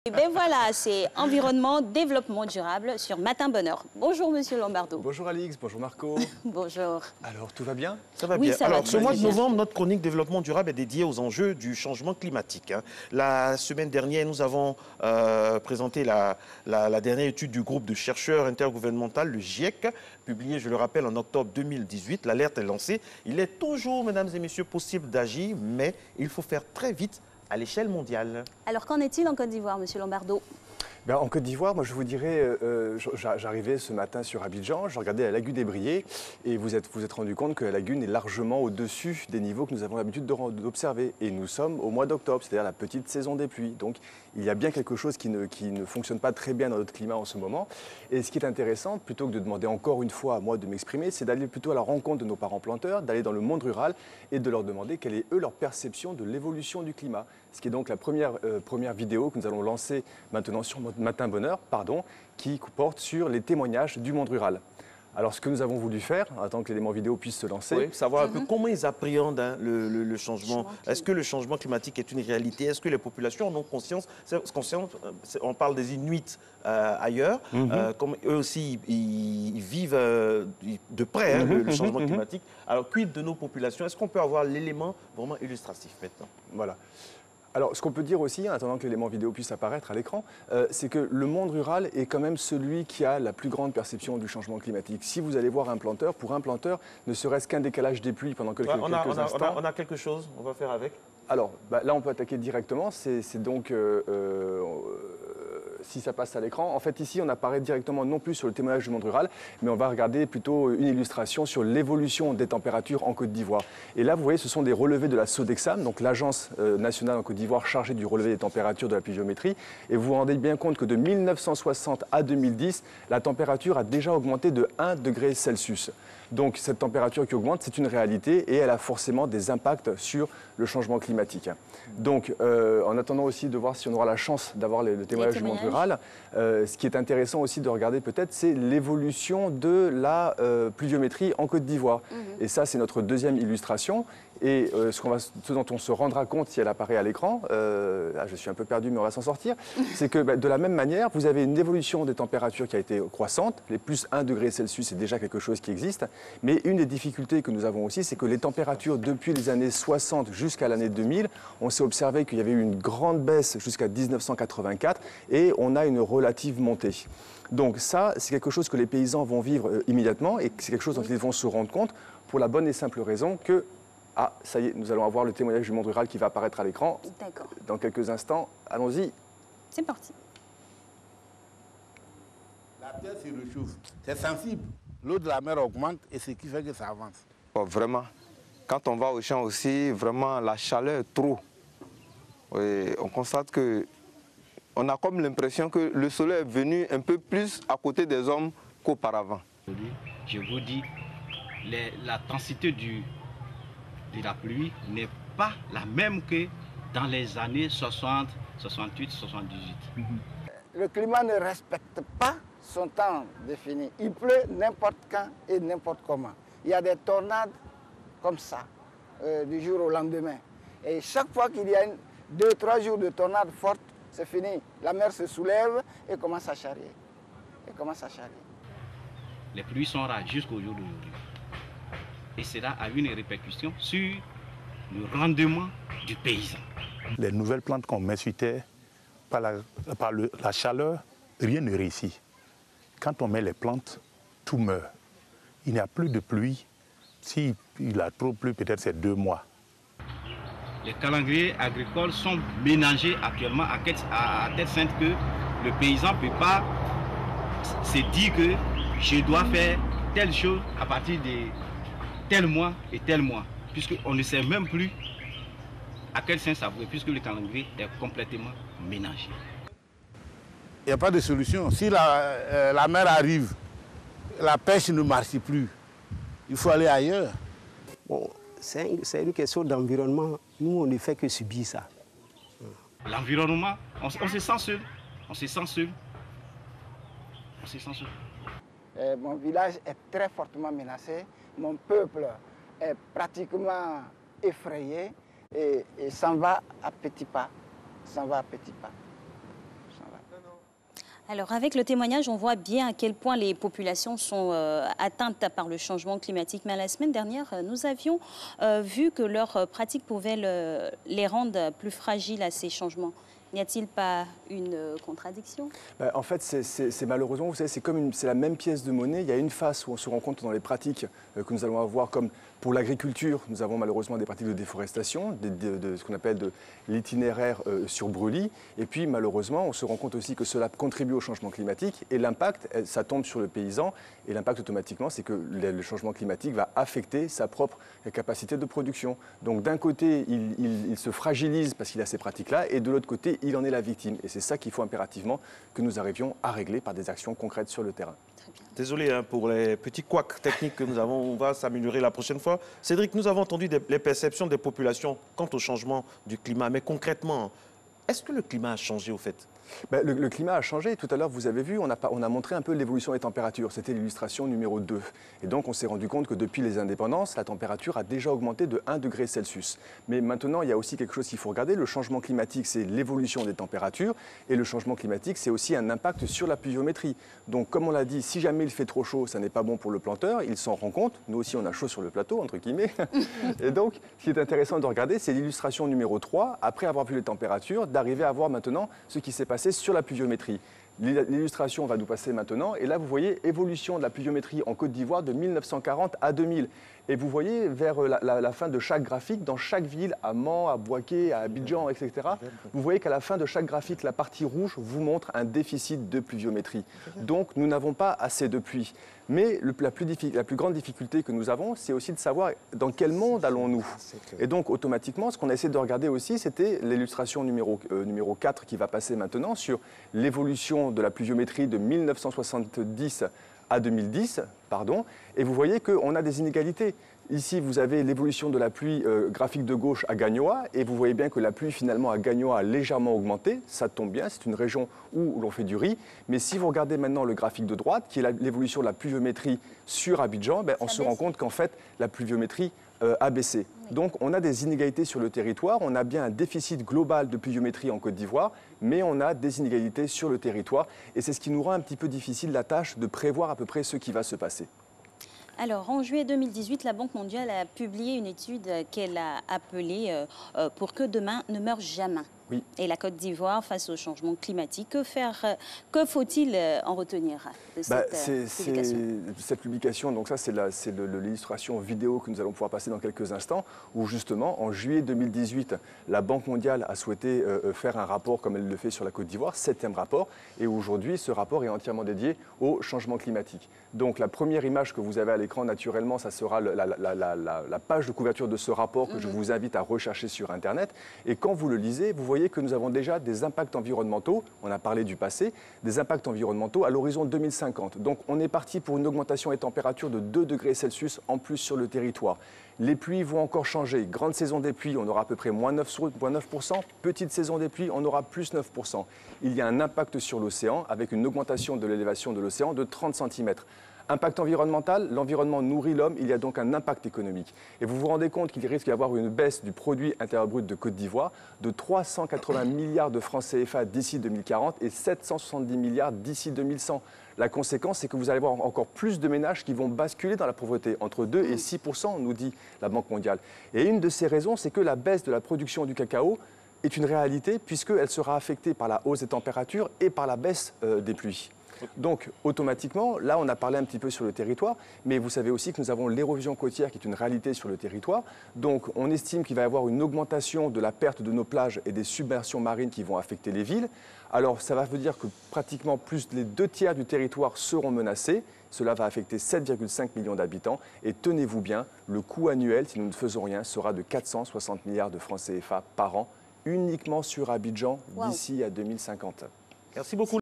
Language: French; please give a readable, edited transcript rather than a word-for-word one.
Et bien voilà, c'est environnement, développement durable sur Matin Bonheur. Bonjour Monsieur Lombardo. Bonjour Alix, bonjour Marco. Bonjour. Alors, tout va bien? Ça va Oui, bien. ça va Alors, ce très mois de bien. novembre, notre chronique développement durable est dédiée aux enjeux du changement climatique. La semaine dernière, nous avons présenté la dernière étude du groupe de chercheurs intergouvernemental, le GIEC, publiée, je le rappelle, en octobre 2018. L'alerte est lancée. Il est toujours, mesdames et messieurs, possible d'agir, mais il faut faire très vite à l'échelle mondiale. Alors qu'en est-il en Côte d'Ivoire, Monsieur Lombardo? Ben, en Côte d'Ivoire, moi je vous dirais, j'arrivais ce matin sur Abidjan, je regardais la lagune des Briées et vous êtes rendu compte que la lagune est largement au-dessus des niveaux que nous avons l'habitude d'observer. Et nous sommes au mois d'octobre, c'est-à-dire la petite saison des pluies. Donc il y a bien quelque chose qui ne fonctionne pas très bien dans notre climat en ce moment. Et ce qui est intéressant, plutôt que de demander encore une fois à moi de m'exprimer, c'est d'aller plutôt à la rencontre de nos parents planteurs, d'aller dans le monde rural et de leur demander quelle est, eux, leur perception de l'évolution du climat. Ce qui est donc la première vidéo que nous allons lancer maintenant sur Matin Bonheur, qui porte sur les témoignages du monde rural. Alors, ce que nous avons voulu faire, attends que l'élément vidéo puisse se lancer... Oui, savoir un peu comment ils appréhendent le changement. Est-ce que le changement climatique est une réalité? Est-ce que les populations en ont conscience? On parle des Inuits ailleurs, comme eux aussi, ils vivent de près le changement climatique. Alors, quid de nos populations? Est-ce qu'on peut avoir l'élément vraiment illustratif maintenant? Voilà. Alors, ce qu'on peut dire aussi, en attendant que l'élément vidéo puisse apparaître à l'écran, c'est que le monde rural est quand même celui qui a la plus grande perception du changement climatique. Si vous allez voir un planteur, pour un planteur, ne serait-ce qu'un décalage des pluies pendant quelques instants... On a quelque chose, on va faire avec. Alors, là, on peut attaquer directement. C'est donc... si ça passe à l'écran. En fait, ici, on apparaît directement non plus sur le témoignage du monde rural, mais on va regarder plutôt une illustration sur l'évolution des températures en Côte d'Ivoire. Et là, vous voyez, ce sont des relevés de la Sodexam, donc l'agence nationale en Côte d'Ivoire chargée du relevé des températures de la pluviométrie. Et vous vous rendez bien compte que de 1960 à 2010, la température a déjà augmenté de 1 degré Celsius. Donc, cette température qui augmente, c'est une réalité et elle a forcément des impacts sur le changement climatique. Donc, en attendant aussi de voir si on aura la chance d'avoir le témoignage du monde rural, ce qui est intéressant aussi de regarder peut-être, c'est l'évolution de la pluviométrie en Côte d'Ivoire. Et ça, c'est notre deuxième illustration. Et ce dont on se rendra compte si elle apparaît à l'écran, je suis un peu perdu mais on va s'en sortir, c'est que de la même manière, vous avez une évolution des températures qui a été croissante. Les plus 1 degré Celsius, c'est déjà quelque chose qui existe. Mais une des difficultés que nous avons aussi, c'est que les températures depuis les années 60 jusqu'à l'année 2000, on s'est observé qu'il y avait eu une grande baisse jusqu'à 1984 et on a une relative montée. Donc ça, c'est quelque chose que les paysans vont vivre immédiatement et c'est quelque chose dont ils vont se rendre compte pour la bonne et simple raison que ah, ça y est, nous allons avoir le témoignage du monde rural qui va apparaître à l'écran. D'accord. Dans quelques instants, allons-y. C'est parti. La terre se réchauffe. C'est sensible. L'eau de la mer augmente et ce qui fait que ça avance. Oh, vraiment. Quand on va au champ aussi, vraiment la chaleur est trop. Et on constate que on a comme l'impression que le soleil est venu un peu plus à côté des hommes qu'auparavant. Je vous dis, la densité de la pluie n'est pas la même que dans les années 60, 68, 78. Le climat ne respecte pas son temps défini. Il pleut n'importe quand et n'importe comment. Il y a des tornades comme ça, du jour au lendemain. Et chaque fois qu'il y a 2-3 jours de tornades fortes, c'est fini. La mer se soulève et commence à charrier. Les pluies sont rares jusqu'au jour d'aujourd'hui. Et cela a une répercussion sur le rendement du paysan. Les nouvelles plantes qu'on met sur terre, par la chaleur, rien ne réussit. Quand on met les plantes, tout meurt. Il n'y a plus de pluie. S'il a trop plu, peut-être c'est 2 mois. Les calendriers agricoles sont ménagés actuellement à telle sainte que le paysan ne peut pas se dire que je dois faire telle chose à partir de tel mois et tel mois, puisqu'on ne sait même plus à quel sens ça vaut, puisque le calendrier est complètement ménagé. Il n'y a pas de solution. Si la mer arrive, la pêche ne marche plus. Il faut aller ailleurs. Bon, c'est une question d'environnement. Nous, on ne fait que subir ça. L'environnement, on se sent seul. On se sent seul. Mon village est très fortement menacé. Mon peuple est pratiquement effrayé et s'en va à petits pas. Alors, avec le témoignage, on voit bien à quel point les populations sont atteintes par le changement climatique. Mais la semaine dernière, nous avions vu que leurs pratiques pouvaient les rendre plus fragiles à ces changements. N'y a-t-il pas une contradiction? En fait, c'est malheureusement, vous savez, c'est la même pièce de monnaie. Il y a une face où on se rend compte dans les pratiques que nous allons avoir, comme pour l'agriculture, nous avons malheureusement des pratiques de déforestation, de ce qu'on appelle de l'itinéraire sur brûlis. Et puis, malheureusement, on se rend compte aussi que cela contribue au changement climatique. Et l'impact, ça tombe sur le paysan. Et l'impact, automatiquement, c'est que le changement climatique va affecter sa propre capacité de production. Donc, d'un côté, il se fragilise parce qu'il a ces pratiques-là. Et de l'autre côté, il en est la victime. Et c'est ça qu'il faut impérativement que nous arrivions à régler par des actions concrètes sur le terrain. Désolé pour les petits couacs techniques que nous avons, on va s'améliorer la prochaine fois. Cédric, nous avons entendu les perceptions des populations quant au changement du climat, mais concrètement, est-ce que le climat a changé au fait? Le climat a changé. Tout à l'heure, vous avez vu, on a montré un peu l'évolution des températures. C'était l'illustration numéro 2. Et donc, on s'est rendu compte que depuis les indépendances, la température a déjà augmenté de 1 degré Celsius. Mais maintenant, il y a aussi quelque chose qu'il faut regarder. Le changement climatique, c'est l'évolution des températures. Et le changement climatique, c'est aussi un impact sur la pluviométrie. Donc, comme on l'a dit, si jamais il fait trop chaud, ça n'est pas bon pour le planteur. Il s'en rend compte. Nous aussi, on a chaud sur le plateau, entre guillemets. Et donc, ce qui est intéressant de regarder, c'est l'illustration numéro 3. Après avoir vu les températures, d'arriver à voir maintenant ce qui s'est passé sur la pluviométrie. L'illustration va nous passer maintenant. Et là, vous voyez évolution de la pluviométrie en Côte d'Ivoire de 1940 à 2000. Et vous voyez vers la fin de chaque graphique, dans chaque ville, à Mans, à Bouaké, à Abidjan, etc., vous voyez qu'à la fin de chaque graphique, la partie rouge vous montre un déficit de pluviométrie. Donc, nous n'avons pas assez de pluie. Mais la plus grande difficulté que nous avons, c'est aussi de savoir dans quel monde allons-nous. Et donc, automatiquement, ce qu'on a essayé de regarder aussi, c'était l'illustration numéro 4 qui va passer maintenant sur l'évolution de la pluviométrie de 1970 à 2010, et vous voyez qu'on a des inégalités. Ici, vous avez l'évolution de la pluie graphique de gauche à Gagnoa, et vous voyez bien que la pluie finalement à Gagnoa a légèrement augmenté. Ça tombe bien, c'est une région où l'on fait du riz. Mais si vous regardez maintenant le graphique de droite, qui est l'évolution de la pluviométrie sur Abidjan, on se rend compte qu'en fait, la pluviométrie a baissé. Oui. Donc on a des inégalités sur le territoire, on a bien un déficit global de pluviométrie en Côte d'Ivoire, mais on a des inégalités sur le territoire. Et c'est ce qui nous rend un petit peu difficile la tâche de prévoir à peu près ce qui va se passer. Alors, en juillet 2018, la Banque mondiale a publié une étude qu'elle a appelée « Pour que demain ne meure jamais ». Oui. Et la Côte d'Ivoire face au changement climatique, que faut-il en retenir de cette publication? Cette publication, donc ça c'est l'illustration vidéo que nous allons pouvoir passer dans quelques instants, où justement en juillet 2018, la Banque mondiale a souhaité faire un rapport comme elle le fait sur la Côte d'Ivoire, 7e rapport, et aujourd'hui ce rapport est entièrement dédié au changement climatique. Donc la première image que vous avez à l'écran, naturellement, ça sera la page de couverture de ce rapport que je vous invite à rechercher sur Internet, et quand vous le lisez, vous voyez que nous avons déjà des impacts environnementaux, on a parlé du passé, des impacts environnementaux à l'horizon 2050. Donc on est parti pour une augmentation des températures de 2 degrés Celsius en plus sur le territoire. Les pluies vont encore changer. Grande saison des pluies, on aura à peu près moins 9%. Petite saison des pluies, on aura plus 9%. Il y a un impact sur l'océan avec une augmentation de l'élévation de l'océan de 30 cm. Impact environnemental, l'environnement nourrit l'homme, il y a donc un impact économique. Et vous vous rendez compte qu'il risque d'y avoir une baisse du produit intérieur brut de Côte d'Ivoire de 380 milliards de francs CFA d'ici 2040 et 770 milliards d'ici 2100. La conséquence, c'est que vous allez avoir encore plus de ménages qui vont basculer dans la pauvreté, entre 2 et 6%, nous dit la Banque mondiale. Et une de ces raisons, c'est que la baisse de la production du cacao est une réalité puisqu'elle sera affectée par la hausse des températures et par la baisse des pluies. Donc, automatiquement, là, on a parlé un petit peu sur le territoire, mais vous savez aussi que nous avons l'érosion côtière qui est une réalité sur le territoire. Donc, on estime qu'il va y avoir une augmentation de la perte de nos plages et des submersions marines qui vont affecter les villes. Alors, ça veut dire que pratiquement plus les 2/3 du territoire seront menacés. Cela va affecter 7,5 millions d'habitants. Et tenez-vous bien, le coût annuel, si nous ne faisons rien, sera de 460 milliards de francs CFA par an, uniquement sur Abidjan d'ici à 2050. Merci beaucoup.